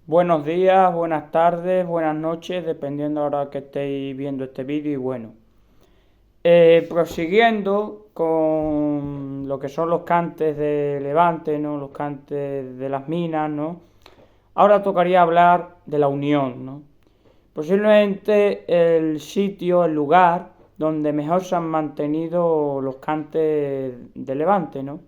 Buenos días, buenas tardes, buenas noches, dependiendo de la hora que estéis viendo este vídeo. Y bueno, prosiguiendo con lo que son los cantes de Levante, ¿no? Los cantes de las minas, ¿no? Ahora tocaría hablar de la Unión, ¿no? Posiblemente el sitio, el lugar donde mejor se han mantenido los cantes de Levante, ¿no?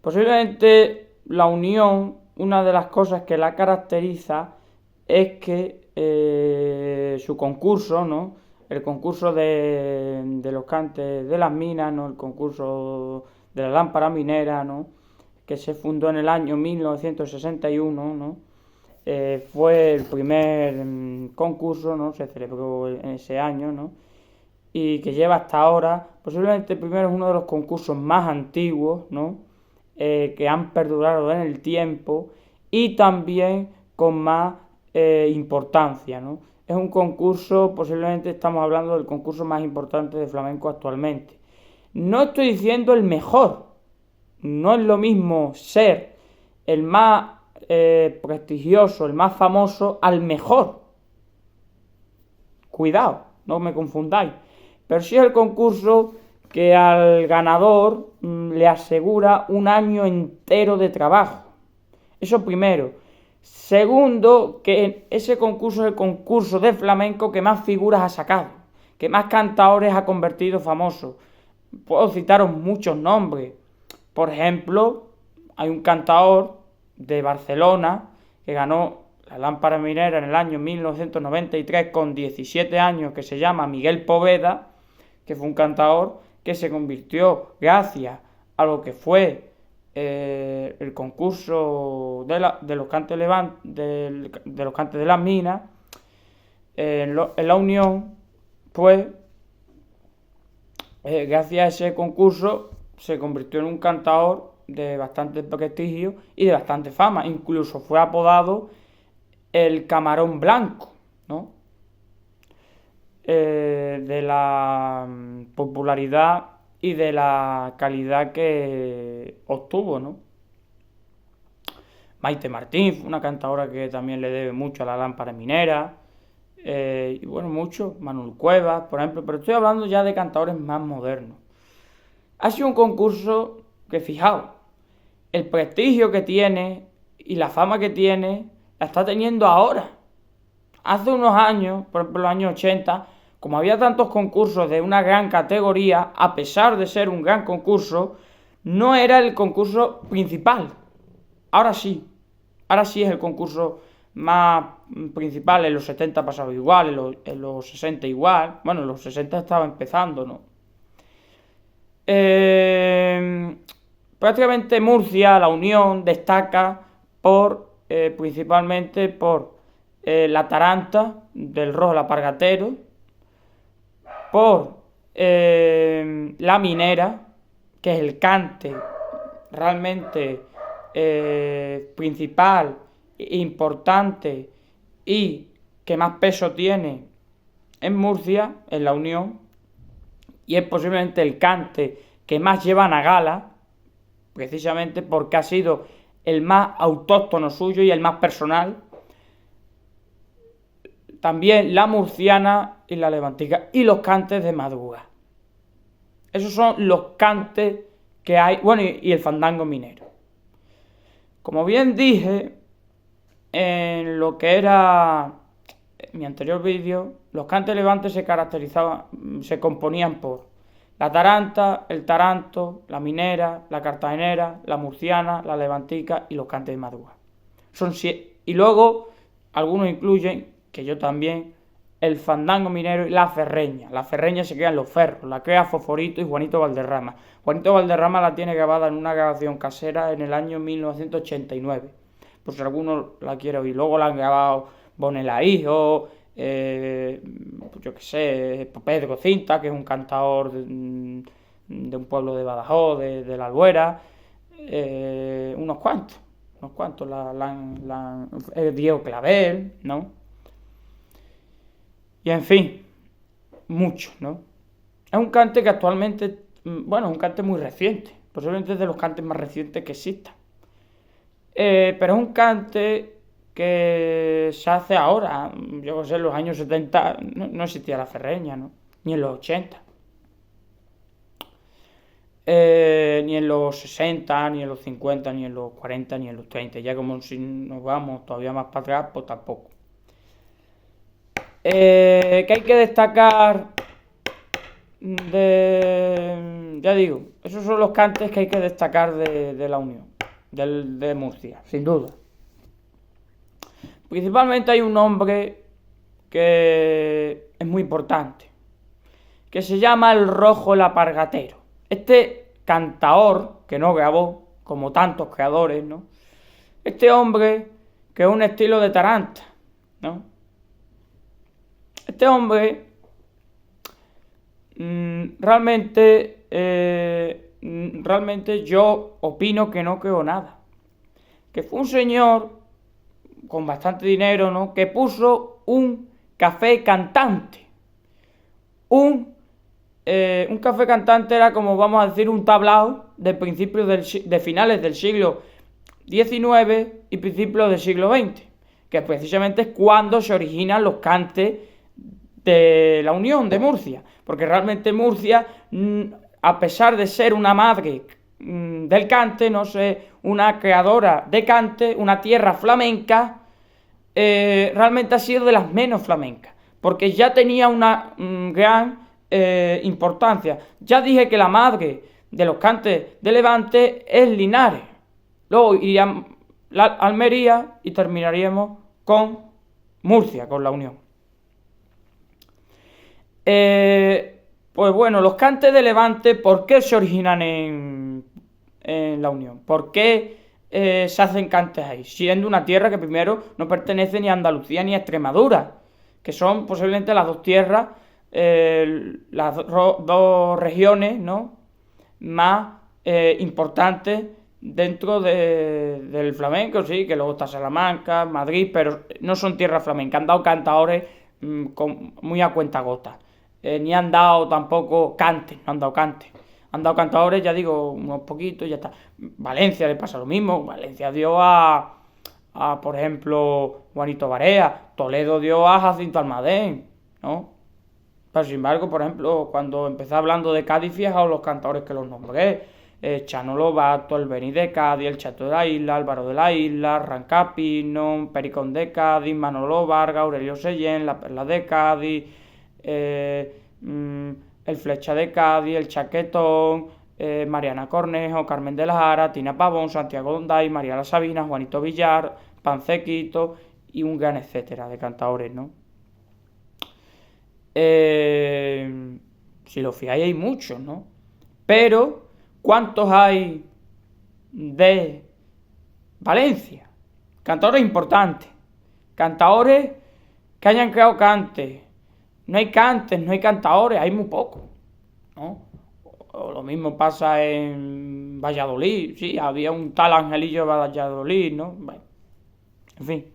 Posiblemente la Unión, una de las cosas que la caracteriza es que su concurso, ¿no? El concurso de los cantes de las minas, ¿no? El concurso de la lámpara minera, ¿no? Que se fundó en el año 1961, ¿no? Fue el primer concurso, ¿no? Se celebró en ese año, ¿no? Y que lleva hasta ahora. Posiblemente el primero es uno de los concursos más antiguos, ¿no? Que han perdurado en el tiempo y también con más importancia, ¿no? Es un concurso, posiblemente estamos hablando del concurso más importante de flamenco actualmente. No estoy diciendo el mejor, no es lo mismo ser el más prestigioso, el más famoso, al mejor. Cuidado, no me confundáis. Pero sí es el concurso que al ganador le asegura un año entero de trabajo. Eso primero. Segundo, que ese concurso es el concurso de flamenco que más figuras ha sacado, que más cantadores ha convertido famosos. Puedo citaros muchos nombres. Por ejemplo, hay un cantador de Barcelona que ganó la lámpara minera en el año 1993 con 17 años, que se llama Miguel Poveda, que fue un cantador que se convirtió gracias a lo que fue el concurso de los cantes de los cantes de las minas en la Unión. Pues gracias a ese concurso se convirtió en un cantador de bastante prestigio y de bastante fama. Incluso fue apodado el Camarón Blanco, ¿no? De la popularidad y de la calidad que obtuvo, ¿no? Maite Martín, una cantadora que también le debe mucho a la lámpara minera. Y bueno, mucho. Manuel Cuevas, por ejemplo. Pero estoy hablando ya de cantadores más modernos. Ha sido un concurso que, fijaos, el prestigio que tiene y la fama que tiene la está teniendo ahora. Hace unos años, por ejemplo, los años 80, como había tantos concursos de una gran categoría, a pesar de ser un gran concurso, no era el concurso principal. Ahora sí, ahora sí es el concurso más principal. En los 70 pasaba igual, en los 60 igual. Bueno, en los 60 estaba empezando, ¿no? Prácticamente Murcia, la Unión, destaca principalmente por la taranta del rojo el alpargatero, por la minera, que es el cante realmente principal, importante y que más peso tiene en Murcia, en la Unión, y es posiblemente el cante que más llevan a gala, precisamente porque ha sido el más autóctono suyo y el más personal. También la murciana y la levantica y los cantes de madruga. Esos son los cantes que hay, bueno, y el fandango minero. Como bien dije, en lo que era mi anterior vídeo, los cantes levantes se componían por la taranta, el taranto, la minera, la cartagenera, la murciana, la levantica y los cantes de madruga. Son siete. Y luego algunos incluyen, que yo también, el fandango minero y la ferreña. La ferreña se crea en los ferros, la crea Fosforito y Juanito Valderrama. Juanito Valderrama la tiene grabada en una grabación casera en el año 1989, por si alguno la quiere oír. Luego la han grabado Bonela Hijo, yo qué sé, Pedro Cinta, que es un cantador de un pueblo de Badajoz, de la Albuera, unos cuantos, Diego Clavel, ¿no? Y en fin, muchos, ¿no? Es un cante que actualmente, bueno, es un cante muy reciente, posiblemente es de los cantes más recientes que existan. Pero es un cante que se hace ahora. Yo qué sé, en los años 70 no existía la ferreña, ¿no? Ni en los 80. Ni en los 60, ni en los 50, ni en los 40, ni en los 30. Ya como si nos vamos todavía más para atrás, pues tampoco. Que hay que destacar ya digo, esos son los cantes que hay que destacar de la Unión, de Murcia, sin duda. Principalmente hay un nombre que es muy importante, que se llama el Rojo el Apargatero. Este cantaor, que no grabó, como tantos creadores, ¿no? Este hombre, que es un estilo de taranta, ¿no? Este hombre realmente yo opino que no creó nada. Que fue un señor con bastante dinero, ¿no? Que puso un café cantante. Un café cantante era, como vamos a decir, un tablao de finales del siglo XIX y principios del siglo XX, que precisamente es cuando se originan los cantes de la Unión de Murcia, porque realmente Murcia, a pesar de ser una madre del cante, no sé, una creadora de cante, una tierra flamenca, realmente ha sido de las menos flamencas, porque ya tenía una gran importancia. Ya dije que la madre de los cantes de Levante es Linares. Luego iríamos a Almería y terminaríamos con Murcia, con la Unión. Pues bueno, los cantes de Levante, ¿por qué se originan en la Unión? ¿Por qué se hacen cantes ahí? Siendo una tierra que primero no pertenece ni a Andalucía ni a Extremadura, que son posiblemente las dos tierras, las dos regiones, ¿no?, más importantes dentro del flamenco, sí, que luego está Salamanca, Madrid, pero no son tierras flamencas. Han dado cantadores muy a cuentagotas. Ni han dado tampoco cantes, no han dado cantes. Han dado cantadores, ya digo, unos poquitos y ya está. Valencia le pasa lo mismo. Valencia dio por ejemplo, Juanito Barea. Toledo dio a Jacinto Almadén, ¿no? Pero sin embargo, por ejemplo, cuando empecé hablando de Cádiz, fijaos los cantadores que los nombré. Chano Lobato, el Beni de Cádiz, el Chato de la Isla, Álvaro de la Isla, Rancapino, Pericón de Cádiz, Manolo Vargas, Aurelio Sellén, La Perla de Cádiz, el Flecha de Cádiz, el Chaquetón, Mariana Cornejo, Carmen de la Jara, Tina Pavón, Santiago Donday, María La Sabina, Juanito Villar, Pancequito y un gran etcétera de cantadores, ¿no? Si lo fijáis, hay muchos, ¿no? Pero, ¿cuántos hay de Valencia? Cantadores importantes. Cantadores que hayan creado cantes. No hay cantes, no hay cantadores, hay muy pocos, ¿no? O lo mismo pasa en Valladolid, sí, había un tal Angelillo de Valladolid, ¿no? Bueno, en fin.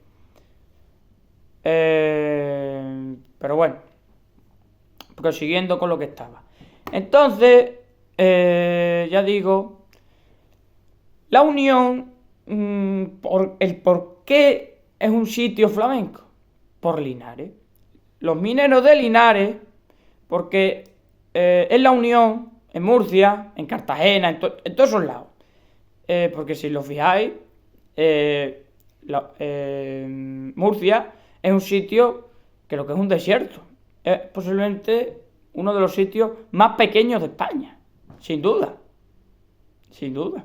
Pero bueno, prosiguiendo con lo que estaba. Entonces, ya digo, la Unión, ¿por qué es un sitio flamenco? Por Linares. Los mineros de Linares, porque en la Unión, en Murcia, en Cartagena, en todos esos lados. Porque si lo fijáis, Murcia es un sitio que lo que es un desierto. Es posiblemente uno de los sitios más pequeños de España, sin duda. Sin duda.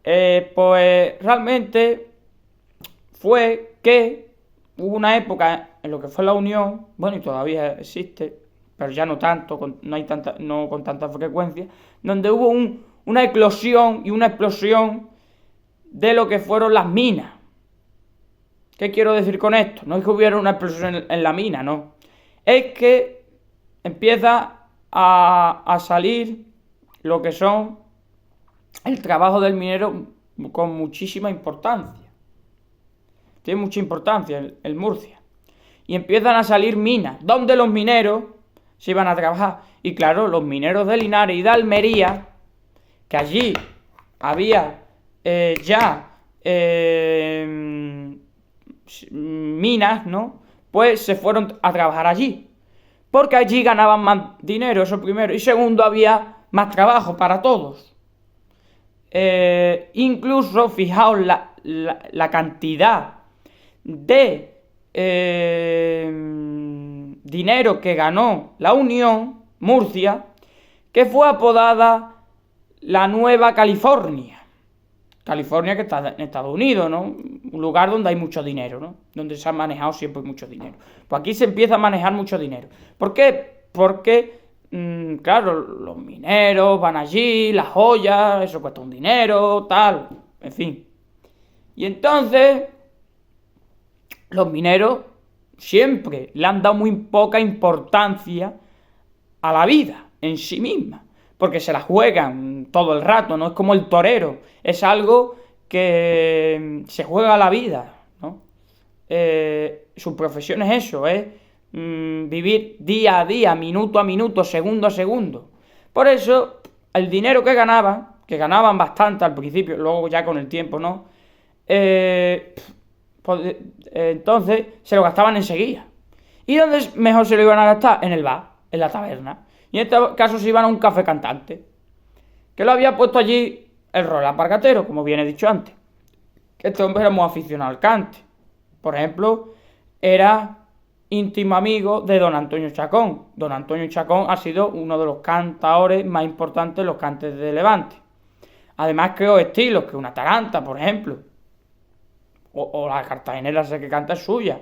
Pues realmente fue que hubo una época en lo que fue la Unión, bueno, y todavía existe, pero ya no tanto, no con tanta frecuencia, donde hubo una eclosión y una explosión de lo que fueron las minas. ¿Qué quiero decir con esto? No es que hubiera una explosión en la mina, no. Es que empieza a salir lo que son el trabajo del minero con muchísima importancia. Tiene mucha importancia el Murcia. Y empiezan a salir minas, donde los mineros se iban a trabajar. Y claro, los mineros de Linares y de Almería, que allí había ya minas, ¿no? Pues se fueron a trabajar allí. Porque allí ganaban más dinero, eso primero. Y segundo, había más trabajo para todos. Incluso, fijaos la cantidad de dinero que ganó la Unión, Murcia, que fue apodada la Nueva California. California, que está en Estados Unidos, ¿no? Un lugar donde hay mucho dinero, ¿no? Donde se ha manejado siempre mucho dinero. Pues aquí se empieza a manejar mucho dinero. ¿Por qué? Porque, claro, los mineros van allí, las joyas, eso cuesta un dinero, tal, en fin. Y entonces, los mineros siempre le han dado muy poca importancia a la vida en sí misma, porque se la juegan todo el rato, no es como el torero, es algo que se juega a la vida, ¿no? Su profesión es eso, es vivir día a día, minuto a minuto, segundo a segundo. Por eso, el dinero que ganaban bastante al principio, luego ya con el tiempo, ¿no? Entonces se lo gastaban enseguida. ¿Y dónde mejor se lo iban a gastar? En el bar, en la taberna. Y en este caso se iban a un café cantante, que lo había puesto allí el Roland Pargatero, como bien he dicho antes. Este hombre era muy aficionado al cante. Por ejemplo, era íntimo amigo de don Antonio Chacón. Don Antonio Chacón ha sido uno de los cantaores más importantes de los cantes de Levante. Además creó estilos, que una taranta, por ejemplo. O la cartagenera esa que canta es suya.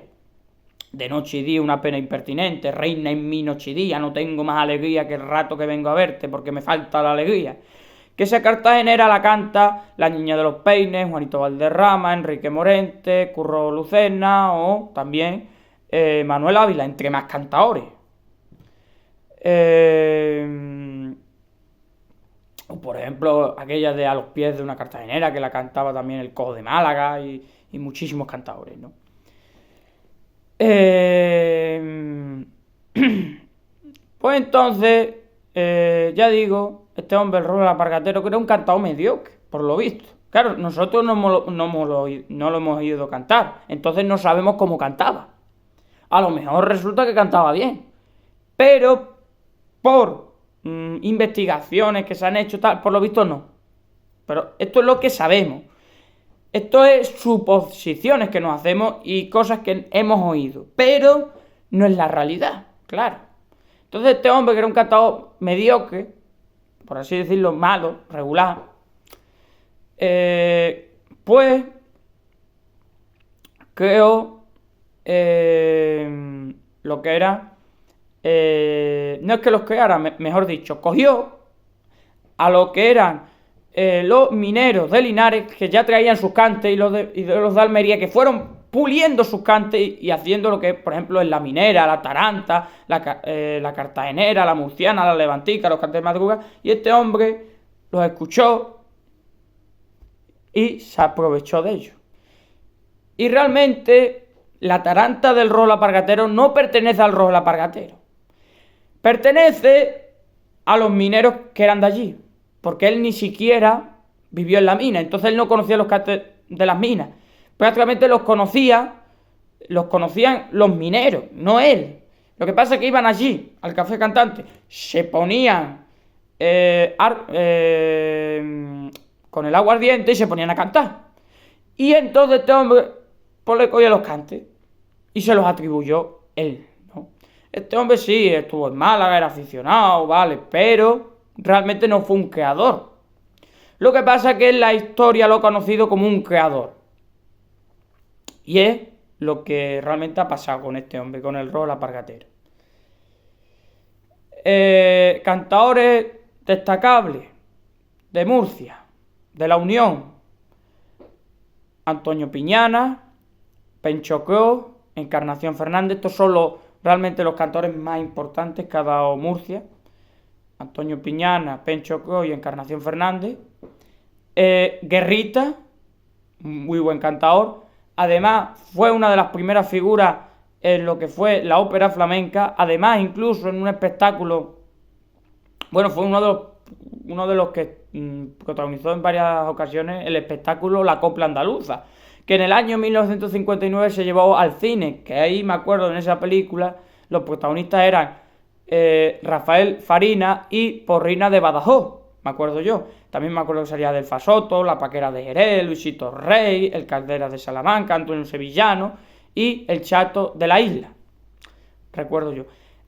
De noche y día una pena impertinente, reina en mi noche y día, no tengo más alegría que el rato que vengo a verte, porque me falta la alegría. Que esa cartagenera la canta La Niña de los Peines, Juanito Valderrama, Enrique Morente, Curro Lucena o también Manuel Ávila, entre más cantadores. O por ejemplo, aquella de A los pies de una cartagenera, que la cantaba también el Cojo de Málaga y muchísimos cantadores, ¿no? Pues entonces, ya digo, este hombre, el Roland Pargatero, que era un cantador mediocre, por lo visto. Claro, nosotros no lo hemos oído cantar, entonces no sabemos cómo cantaba. A lo mejor resulta que cantaba bien, pero por investigaciones que se han hecho, tal, por lo visto no. Pero esto es lo que sabemos. Esto es suposiciones que nos hacemos y cosas que hemos oído, pero no es la realidad, claro. Entonces este hombre, que era un cantador mediocre, por así decirlo, malo, regular, pues creó lo que era, no es que los creara, mejor dicho, cogió a lo que eran los mineros de Linares, que ya traían sus cantes, y los de Almería, que fueron puliendo sus cantes y haciendo lo que, por ejemplo, es la minera, la taranta, la cartagenera, la murciana, la levantica, los cantes de madruga, y este hombre los escuchó y se aprovechó de ellos. Y realmente la taranta del Roland Pargatero no pertenece al Roland Pargatero, pertenece a los mineros que eran de allí, porque él ni siquiera vivió en la mina, entonces él no conocía los cantes de las minas. Prácticamente los conocían los mineros, no él. Lo que pasa es que iban allí, al café cantante, se ponían con el aguardiente y se ponían a cantar. Y entonces este hombre pues le cogía los cantes y se los atribuyó él, ¿no? Este hombre sí, estuvo en Málaga, era aficionado, vale, pero realmente no fue un creador. Lo que pasa es que en la historia lo ha conocido como un creador. Y es lo que realmente ha pasado con este hombre, con el Roland Pargatero. Cantadores destacables de Murcia, de la Unión: Antonio Piñana, Pencho Cruz, Encarnación Fernández. Estos son realmente los cantadores más importantes que ha dado Murcia. Antonio Piñana, Pencho Cruz y Encarnación Fernández. Guerrita, muy buen cantador. Además, fue una de las primeras figuras en lo que fue la ópera flamenca. Además, incluso en un espectáculo, bueno, fue uno de los uno de los que protagonizó en varias ocasiones el espectáculo La Copla Andaluza, que en el año 1959 se llevó al cine, que ahí me acuerdo en esa película, los protagonistas eran Rafael Farina y Porrina de Badajoz, me acuerdo yo. También me acuerdo que salía del Fasoto, La Paquera de Jerez, Luisito Rey, el Caldera de Salamanca, Antonio Sevillano y el Chato de la Isla, recuerdo yo.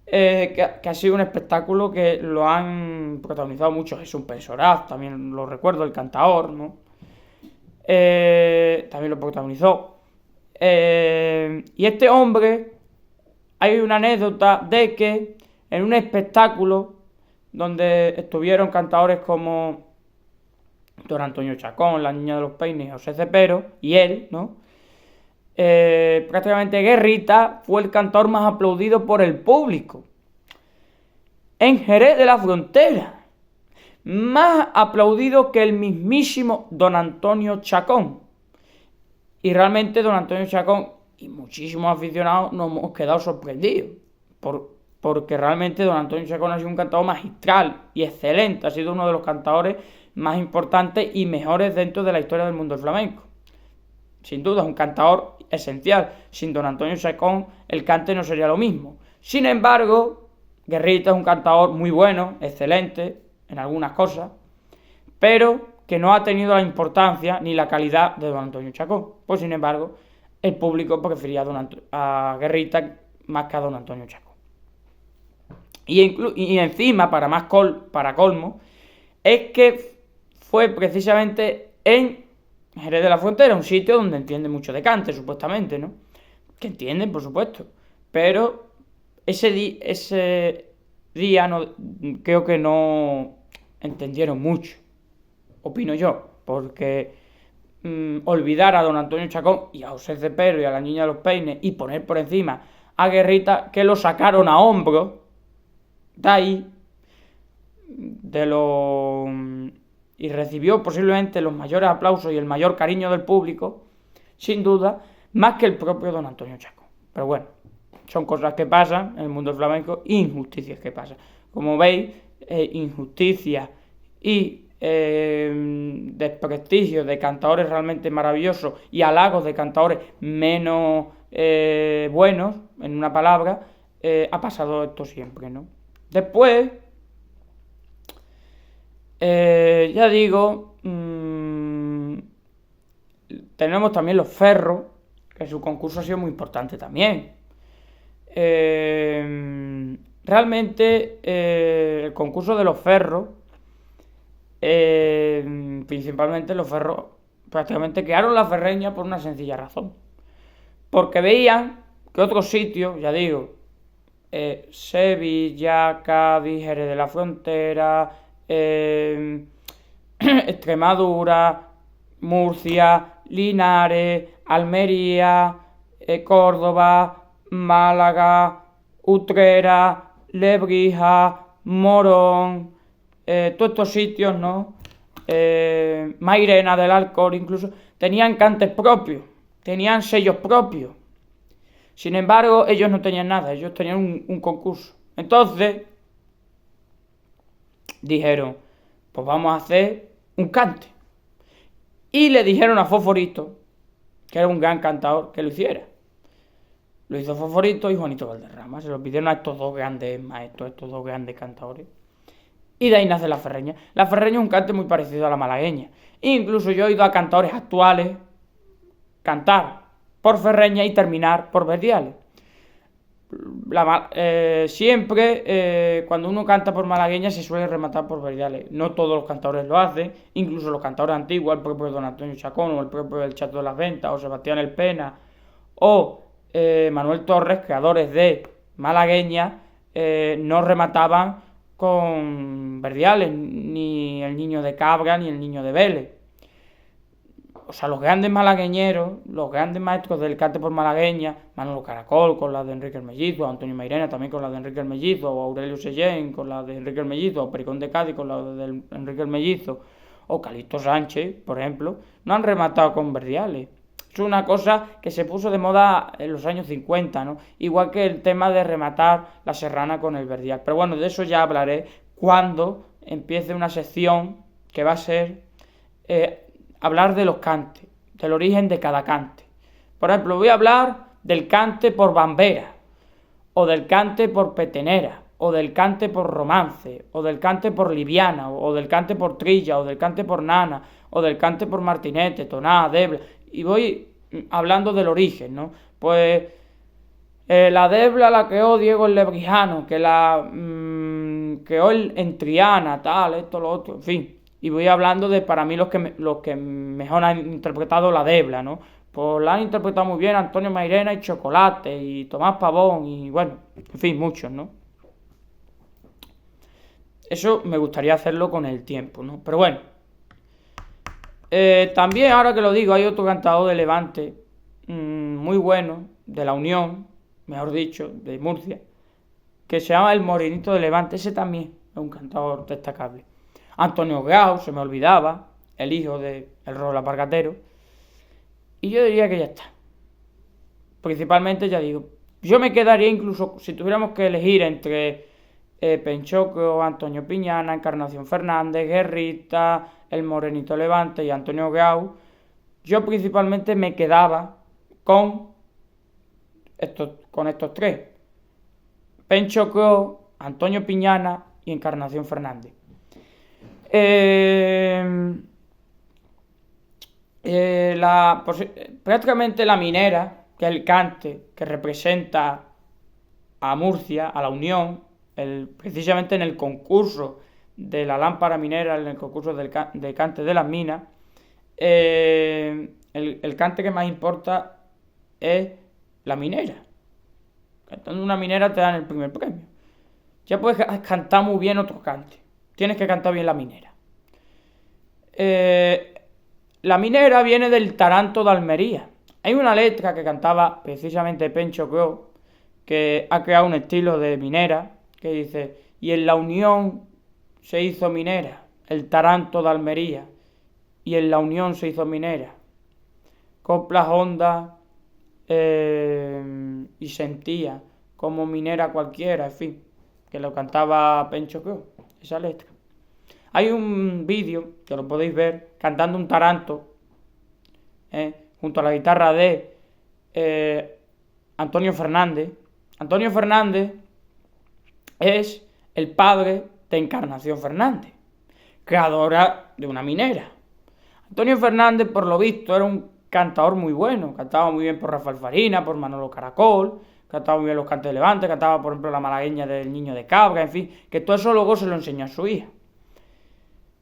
Que ha sido un espectáculo que lo han protagonizado mucho. Jesús Pensoraz, también lo recuerdo, el cantaor, ¿no? También lo protagonizó. Y este hombre, hay una anécdota de que en un espectáculo donde estuvieron cantadores como don Antonio Chacón, la Niña de los Peines, José Cepero y él, ¿no? Prácticamente Guerrita fue el cantor más aplaudido por el público en Jerez de la Frontera, más aplaudido que el mismísimo don Antonio Chacón. Y realmente don Antonio Chacón y muchísimos aficionados nos hemos quedado sorprendidos porque realmente don Antonio Chacón ha sido un cantador magistral y excelente, ha sido uno de los cantadores más importantes y mejores dentro de la historia del mundo del flamenco. Sin duda, es un cantador esencial. Sin don Antonio Chacón, el cante no sería lo mismo. Sin embargo, Guerrita es un cantador muy bueno, excelente en algunas cosas, pero que no ha tenido la importancia ni la calidad de don Antonio Chacón. Pues sin embargo, el público prefería a Guerrita más que a don Antonio Chacón. Y encima, para colmo, es que fue precisamente en Jerez de la Frontera, un sitio donde entienden mucho de cante, supuestamente, ¿no? Que entienden, por supuesto. Pero ese día no, creo que no entendieron mucho, opino yo, porque olvidar a don Antonio Chacón y a José Cepero y a la Niña de los Peines y poner por encima a Guerrita, que lo sacaron a hombros de ahí, y recibió posiblemente los mayores aplausos y el mayor cariño del público, sin duda, más que el propio don Antonio Chacón. Pero bueno, son cosas que pasan en el mundo del flamenco, injusticias que pasan. Como veis, injusticias y desprestigio de cantadores realmente maravillosos y halagos de cantadores menos buenos, en una palabra, ha pasado esto siempre, ¿no? Después, ya digo, tenemos también los ferros, que su concurso ha sido muy importante también. Realmente el concurso de los ferros, principalmente los ferros, prácticamente crearon la ferreña por una sencilla razón. Porque veían que otros sitios, ya digo, Sevilla, Cádiz, Jerez de la Frontera, Extremadura, Murcia, Linares, Almería, Córdoba, Málaga, Utrera, Lebrija, Morón, todos estos sitios, ¿no? Mairena del Alcor, incluso, tenían cantes propios, tenían sellos propios. Sin embargo, ellos no tenían nada, ellos tenían un concurso. Entonces, dijeron, pues vamos a hacer un cante. Y le dijeron a Fosforito, que era un gran cantador, que lo hiciera. Lo hizo Fosforito y Juanito Valderrama. Se lo pidieron a estos dos grandes maestros, estos dos grandes cantadores. Y de ahí nace la ferreña. La ferreña es un cante muy parecido a la malagueña. Incluso yo he ido a cantadores actuales cantar por ferreña y terminar por verdiales. Siempre cuando uno canta por malagueña se suele rematar por verdiales. No todos los cantadores lo hacen, incluso los cantadores antiguos, el propio don Antonio Chacón, o el propio El Chato de las Ventas, o Sebastián El Pena, o Manuel Torres, creadores de malagueña, no remataban con verdiales, ni el Niño de Cabra, ni el Niño de Vélez. O sea, los grandes malagueñeros, los grandes maestros del cante por malagueña, Manolo Caracol con la de Enrique el Mellizo, Antonio Mairena también con la de Enrique el Mellizo, o Aurelio Sellén con la de Enrique el Mellizo, o Pericón de Cádiz con la de Enrique el Mellizo, o Calixto Sánchez, por ejemplo, no han rematado con verdiales. Es una cosa que se puso de moda en los años 50, ¿no? Igual que el tema de rematar la serrana con el verdial. Pero bueno, de eso ya hablaré cuando empiece una sección que va a ser hablar de los cantes, del origen de cada cante. Por ejemplo, voy a hablar del cante por bambera, o del cante por petenera, o del cante por romance, o del cante por liviana, o del cante por trilla, o del cante por nana, o del cante por martinete, tonada, debla, y voy hablando del origen, ¿no? Pues la debla la creó Diego el Lebrijano, que la creó en Triana, tal, esto, lo otro, en fin. Y voy hablando de, para mí, los que mejor han interpretado la debla, ¿no? Pues la han interpretado muy bien Antonio Mairena y Chocolate, y Tomás Pavón, y bueno, en fin, muchos, ¿no? Eso me gustaría hacerlo con el tiempo, ¿no? Pero bueno. También, ahora que lo digo, hay otro cantador de Levante, muy bueno, de la Unión, mejor dicho, de Murcia, que se llama el Morenito de Levante. Ese también es un cantador destacable. Antonio Grau, se me olvidaba, el hijo de el Rola Pargatero. Y yo diría que ya está. Principalmente, ya digo, yo me quedaría incluso, si tuviéramos que elegir entre Penchoco, Antonio Piñana, Encarnación Fernández, Guerrita, el Morenito Levante y Antonio Grau, yo principalmente me quedaba con estos tres: Penchoco, Antonio Piñana y Encarnación Fernández. Prácticamente la minera, que es el cante que representa a Murcia, a la Unión, precisamente en el concurso de la lámpara minera, en el concurso del cante de las minas, el cante que más importa es la minera. Cantando una minera te dan el primer premio. Ya puedes cantar muy bien otro cante, tienes que cantar bien la minera. La minera viene del taranto de Almería. Hay una letra que cantaba precisamente Pencho Cruz, que ha creado un estilo de minera, que dice: y en la Unión se hizo minera, el taranto de Almería, y en la Unión se hizo minera. Coplas hondas y sentía como minera cualquiera, en fin, que lo cantaba Pencho Cruz, esa letra. Hay un vídeo que lo podéis ver cantando un taranto junto a la guitarra de Antonio Fernández. Antonio Fernández es el padre de Encarnación Fernández, creadora de una minera. Antonio Fernández, por lo visto, era un cantador muy bueno, cantaba muy bien por Rafael Farina, por Manolo Caracol, cantaba muy bien los cantes de Levante, cantaba, por ejemplo, la malagueña del Niño de Cabra, en fin, que todo eso luego se lo enseñó a su hija.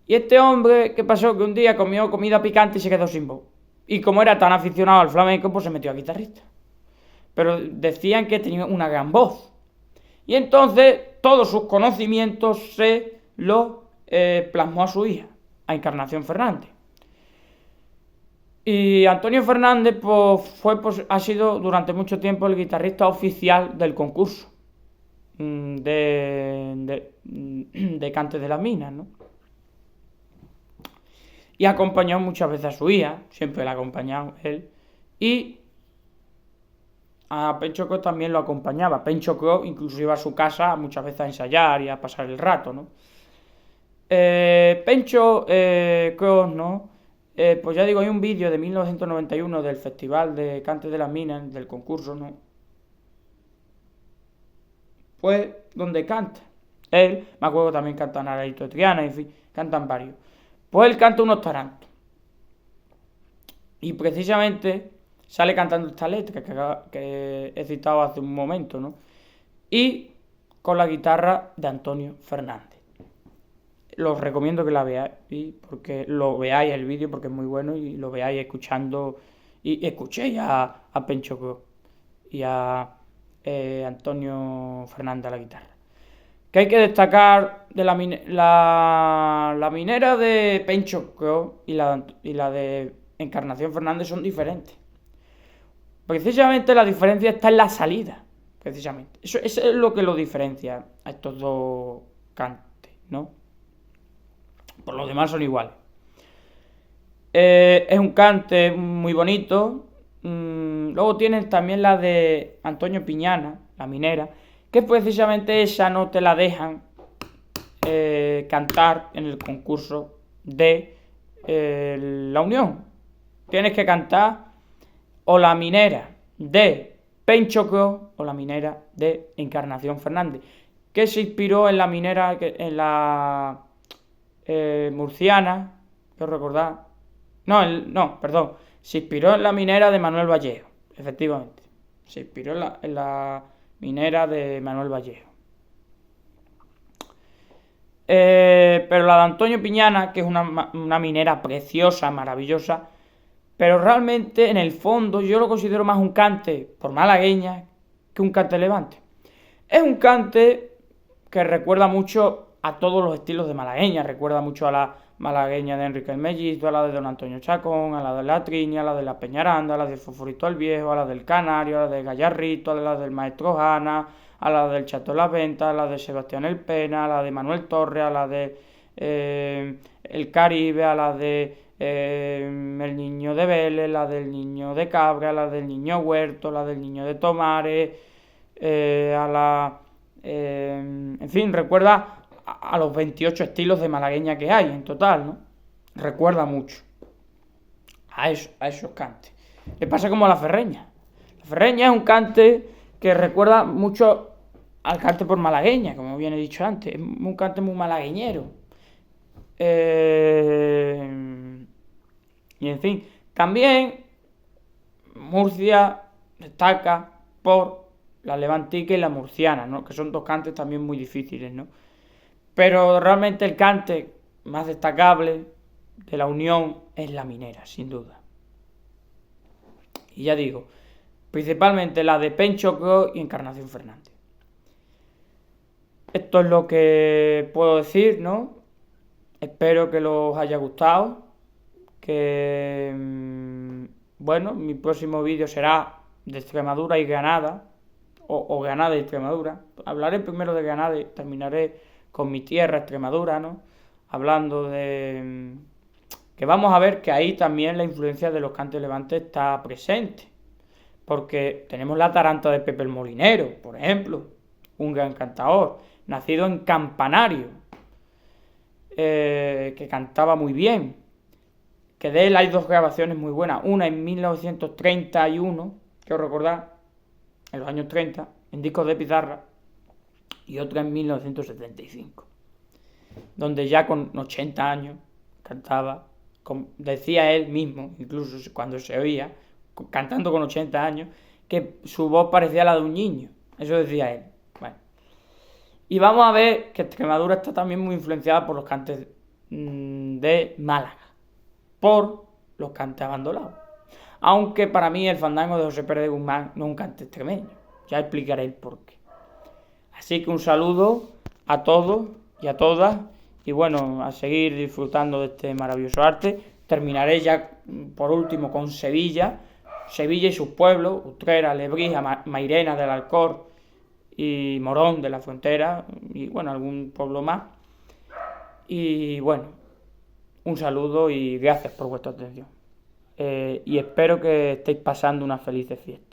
Y este hombre, ¿qué pasó? Que un día comió comida picante y se quedó sin voz. Y como era tan aficionado al flamenco, pues se metió a guitarrista. Pero decían que tenía una gran voz. Y entonces todos sus conocimientos se los plasmó a su hija, a Encarnación Fernández. Y Antonio Fernández ha sido durante mucho tiempo el guitarrista oficial del concurso de Cantes de las Minas, ¿no? Y acompañó muchas veces a su hija, siempre la ha acompañado él, y a Pencho Cruz también lo acompañaba. Pencho Cruz incluso iba a su casa muchas veces a ensayar y a pasar el rato, ¿no? Pencho Cruz, ¿no? Pues ya digo, hay un vídeo de 1991 del Festival de Cantes de las Minas, del concurso, ¿no? Pues donde canta. Él, me acuerdo, también canta Naradito de Triana, en fin, cantan varios. Pues él canta unos tarantos. Y precisamente sale cantando esta letra que he citado hace un momento, ¿no? Y con la guitarra de Antonio Fernández. Los recomiendo que la veáis, porque lo veáis el vídeo, porque es muy bueno, y lo veáis escuchando, y escuchéis a Pencho Cruz y a Antonio Fernández a la guitarra. Que hay que destacar de la minera de Pencho Cruz y la de Encarnación Fernández son diferentes. Precisamente la diferencia está en la salida, precisamente. Eso es lo que lo diferencia a estos dos cantes, ¿no? Por lo demás son iguales. Es un cante muy bonito. Luego tienen también la de Antonio Piñana, la minera, que precisamente esa no te la dejan cantar en el concurso de La Unión. Tienes que cantar o La Minera de Pencho Cross o La Minera de Encarnación Fernández, que se inspiró en La Minera, en la murciana, quiero recordar. No, perdón. Se inspiró en La Minera de Manuel Vallejo, efectivamente. Se inspiró en la Minera de Manuel Vallejo. Pero la de Antonio Piñana, que es una minera preciosa, maravillosa, pero realmente en el fondo yo lo considero más un cante por malagueña que un cante levante. Es un cante que recuerda mucho a todos los estilos de malagueña, recuerda mucho a la malagueña de Enrique el Mellizo, a la de Don Antonio Chacón, a la de la Triña, a la de la Peñaranda, a la de Fosforito el Viejo, a la del Canario, a la de Gallarrito, a la del Maestro Jana, a la del Chato La Venta, a la de Sebastián El Pena, a la de Manuel Torres, a la de El Caribe, a la de El Niño de Vélez, la del Niño de Cabra, la del Niño Huerto, la del Niño de Tomares, en fin, recuerda a los 28 estilos de malagueña que hay en total, ¿no? Recuerda mucho a esos cantes. Le pasa como a la ferreña. La ferreña es un cante que recuerda mucho al cante por malagueña, como bien he dicho antes. Es un cante muy malagueñero. Y en fin, también Murcia destaca por la levantica y la murciana, ¿no? Que son dos cantes también muy difíciles, ¿no? Pero realmente el cante más destacable de la Unión es la minera, sin duda. Y ya digo, principalmente la de Pencho Cross y Encarnación Fernández. Esto es lo que puedo decir, ¿no? Espero que os haya gustado. Que, bueno, mi próximo vídeo será de Extremadura y Granada. O Granada y Extremadura. Hablaré primero de Granada y terminaré con mi tierra, Extremadura, ¿no? Hablando de que vamos a ver que ahí también la influencia de los cantes levantes está presente. Porque tenemos la taranta de Pepe el Molinero, por ejemplo, un gran cantador, nacido en Campanario, que cantaba muy bien. Que de él hay dos grabaciones muy buenas. Una en 1931, quiero recordar, en los años 30, en discos de pizarra, y otra en 1975, donde ya con 80 años cantaba, decía él mismo, incluso cuando se oía, cantando con 80 años, que su voz parecía la de un niño. Eso decía él. Bueno. Y vamos a ver que Extremadura está también muy influenciada por los cantes de Málaga, por los cantes abandonados. Aunque para mí el fandango de José Pérez de Guzmán no es un cante extremeño. Ya explicaré el porqué. Así que un saludo a todos y a todas. Y bueno, a seguir disfrutando de este maravilloso arte. Terminaré ya por último con Sevilla. Sevilla y sus pueblos, Utrera, Lebrija, Mairena del Alcor y Morón de la Frontera. Y bueno, algún pueblo más. Y bueno, un saludo y gracias por vuestra atención. Y espero que estéis pasando unas felices fiestas.